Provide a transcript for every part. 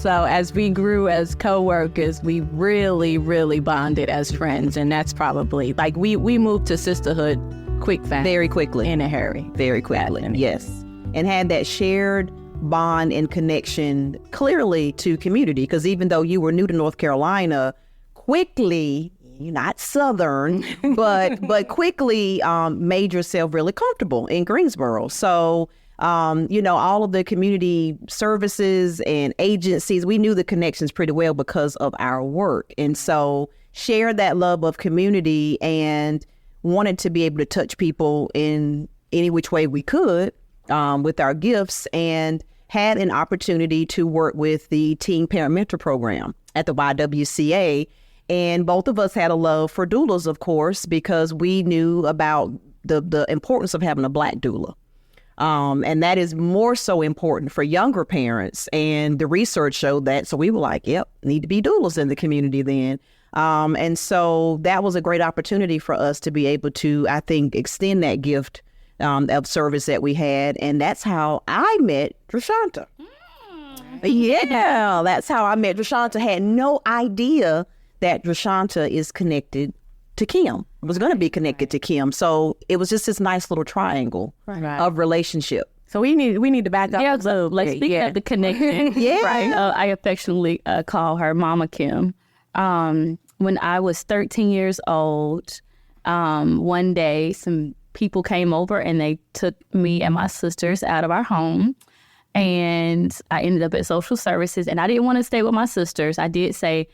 So as we grew as co-workers, we really, really bonded as friends. And that's probably, like, we moved to sisterhood very quickly. In a hurry. Very quickly, yes. And had that shared bond and connection clearly to community. Because even though you were new to North Carolina, quickly, you're not Southern, but quickly made yourself really comfortable in Greensboro. So, all of the community services and agencies, we knew the connections pretty well because of our work. And so shared that love of community and wanted to be able to touch people in any which way we could with our gifts, and had an opportunity to work with the Teen Parent Mentor Program at the YWCA. And both of us had a love for doulas, of course, because we knew about the importance of having a Black doula. And that is more so important for younger parents. And the research showed that. So we were like, yep, need to be doulas in the community then. And so that was a great opportunity for us to be able to, I think, extend that gift of service that we had. And that's how I met DraShonta. Yeah, that's how I met DraShonta. Had no idea that DraShonta is connected to Kim, was going to be connected to Kim. So it was just this nice little triangle of relationship. So we need to back up. Yeah, so let's speak of the connection. Yeah. Right. I affectionately call her Mama Kim. When I was 13 years old, one day some people came over and they took me and my sisters out of our home. And I ended up at social services, and I didn't want to stay with my sisters. I did say,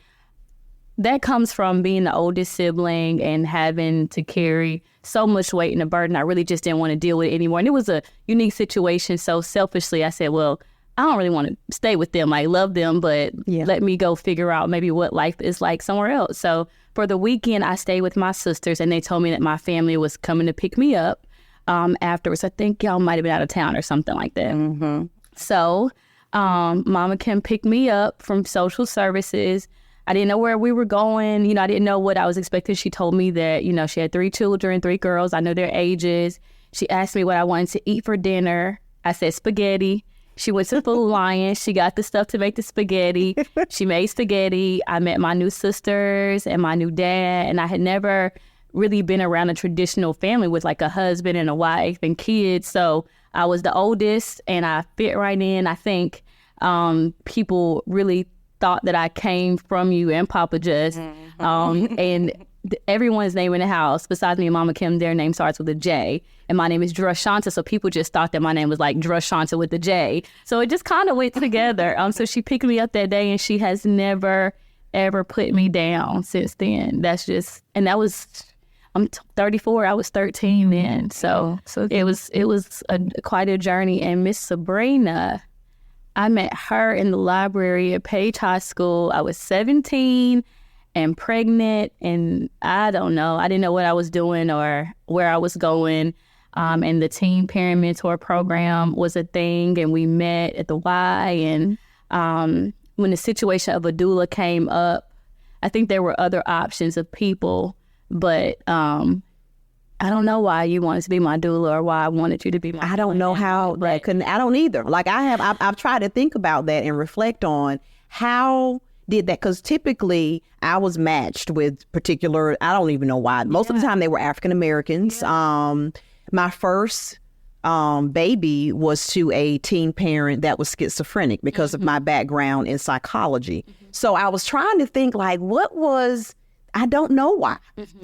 that comes from being the oldest sibling and having to carry so much weight and a burden. I really just didn't want to deal with it anymore. And it was a unique situation. So selfishly, I said, well, I don't really want to stay with them. I love them, but let me go figure out maybe what life is like somewhere else. So for the weekend, I stayed with my sisters, and they told me that my family was coming to pick me up afterwards. I think y'all might have been out of town or something like that. Mm-hmm. So Mama Kim picked me up from social services. I didn't know where we were going. I didn't know what I was expecting. She told me that, she had 3 children, 3 girls. I know their ages. She asked me what I wanted to eat for dinner. I said spaghetti. She went to Food Lion. She got the stuff to make the spaghetti. She made spaghetti. I met my new sisters and my new dad. And I had never really been around a traditional family with like a husband and a wife and kids. So I was the oldest and I fit right in. I think people really thought that I came from you and Papa Just. And everyone's name in the house, besides me and Mama Kim, their name starts with a J. And my name is DraShonta, so people just thought that my name was like DraShonta with a J. So it just kind of went together. So she picked me up that day, and she has never, ever put me down since then. That was, I'm 34, I was 13 then. So it was quite a journey. And Miss Sebrina, I met her in the library at Page High School. I was 17 and pregnant, and I don't know. I didn't know what I was doing or where I was going. And the Teen Parent Mentor Program was a thing, and we met at the Y. And when the situation of a doula came up, I think there were other options of people, but I don't know why you wanted to be my doula or why I wanted you to be my doula. I don't know how that couldn't. I don't either. Like I've tried to think about that and reflect on how did that, because typically I was matched with particular, I don't even know why. Most of the time they were African Americans. My first baby was to a teen parent that was schizophrenic because of my background in psychology. So I was trying to think like, I don't know why.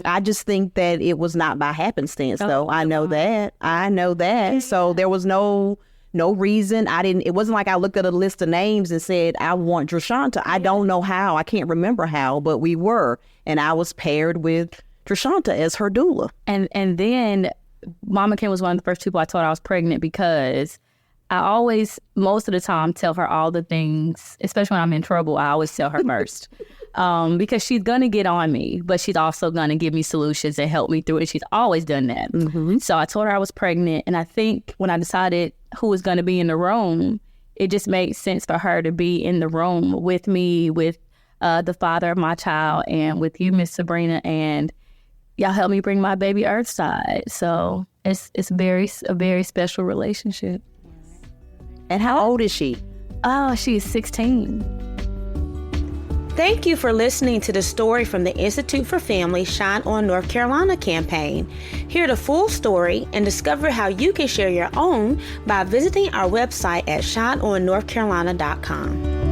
I just think that it was not by happenstance, though. I know that. So there was no reason. It wasn't like I looked at a list of names and said, I want DraShonta. I don't know how. I can't remember how, but we were. And I was paired with DraShonta as her doula. And then Mama Kim was one of the first people I told I was pregnant, because I always, most of the time, tell her all the things, especially when I'm in trouble. I always tell her first. Because she's going to get on me, but she's also going to give me solutions and help me through it. She's always done that. So I told her I was pregnant. And I think when I decided who was going to be in the room, it just made sense for her to be in the room with me, with the father of my child, and with you, Miss Sebrina. And y'all helped me bring my baby Earthside. So it's a very special relationship. And how old is she? Oh, she's 16. Thank you for listening to the story from the Institute for Family Shine On North Carolina campaign. Hear the full story and discover how you can share your own by visiting our website at shineonnorthcarolina.com.